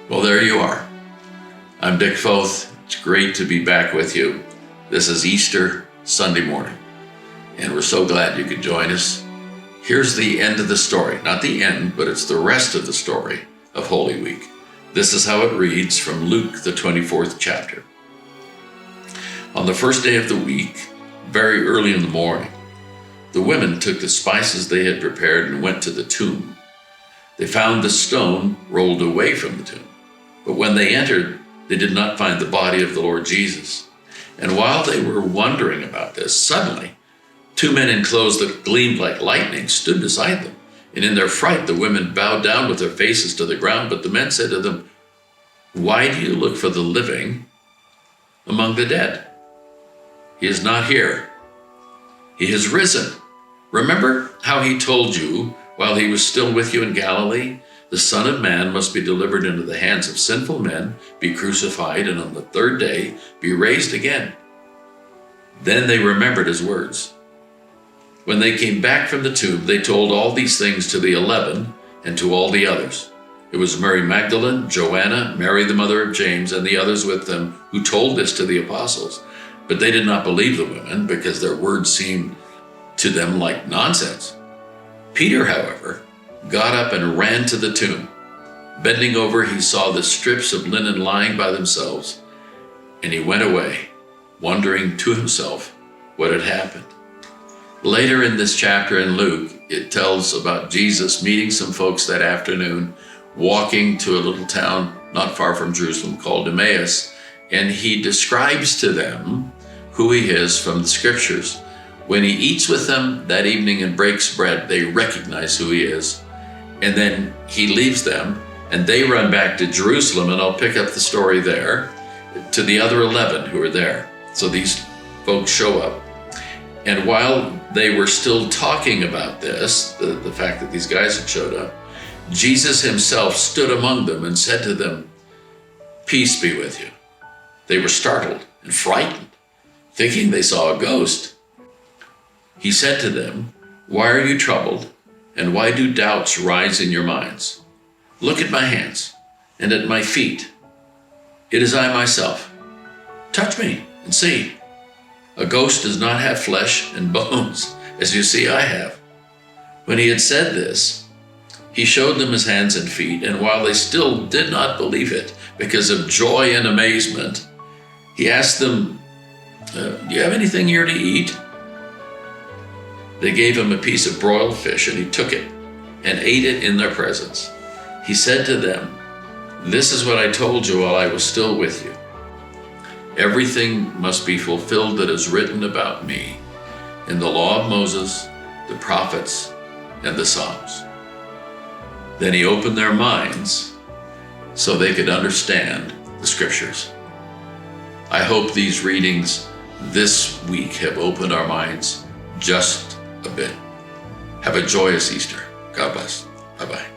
Well, there you are. I'm Dick Foth. It's great to be back with you. This is Easter Sunday morning, and we're so glad you could join us. Here's the end of the story. Not the end, but it's the rest of the story of Holy Week. This is how it reads from Luke, the 24th chapter. On the first day of the week, very early in the morning, the women took the spices they had prepared and went to the tomb. They found the stone rolled away from the tomb. But when they entered, they did not find the body of the Lord Jesus. And while they were wondering about this, suddenly, two men in clothes that gleamed like lightning stood beside them. And in their fright, the women bowed down with their faces to the ground. But the men said to them, "Why do you look for the living among the dead? He is not here. He has risen. Remember how he told you while he was still with you in Galilee? The Son of Man must be delivered into the hands of sinful men, be crucified, and on the third day be raised again." Then they remembered his words. When they came back from the tomb, they told all these things to the 11 and to all the others. It was Mary Magdalene, Joanna, Mary the mother of James, and the others with them who told this to the apostles. But they did not believe the women because their words seemed to them like nonsense. Peter, however, got up and ran to the tomb. Bending over, he saw the strips of linen lying by themselves, and he went away, wondering to himself what had happened. Later in this chapter in Luke, it tells about Jesus meeting some folks that afternoon, walking to a little town not far from Jerusalem called Emmaus, and he describes to them who he is from the scriptures. When he eats with them that evening and breaks bread, they recognize who he is. And then he leaves them, and they run back to Jerusalem, and I'll pick up the story there, to the other 11 who are there. So these folks show up. And while they were still talking about this, the fact that these guys had showed up, Jesus himself stood among them and said to them, "Peace be with you." They were startled and frightened, thinking they saw a ghost. He said to them, "Why are you troubled? And why do doubts rise in your minds? Look at my hands and at my feet. It is I myself. Touch me and see. A ghost does not have flesh and bones, as you see I have." When he had said this, he showed them his hands and feet, and while they still did not believe it because of joy and amazement, he asked them, "Do you have anything here to eat?" They gave him a piece of broiled fish, and he took it and ate it in their presence. He said to them, "This is what I told you while I was still with you. Everything must be fulfilled that is written about me in the law of Moses, the prophets, and the Psalms." Then he opened their minds so they could understand the scriptures. I hope these readings this week have opened our minds just a bit. Have a joyous Easter. God bless. Bye-bye.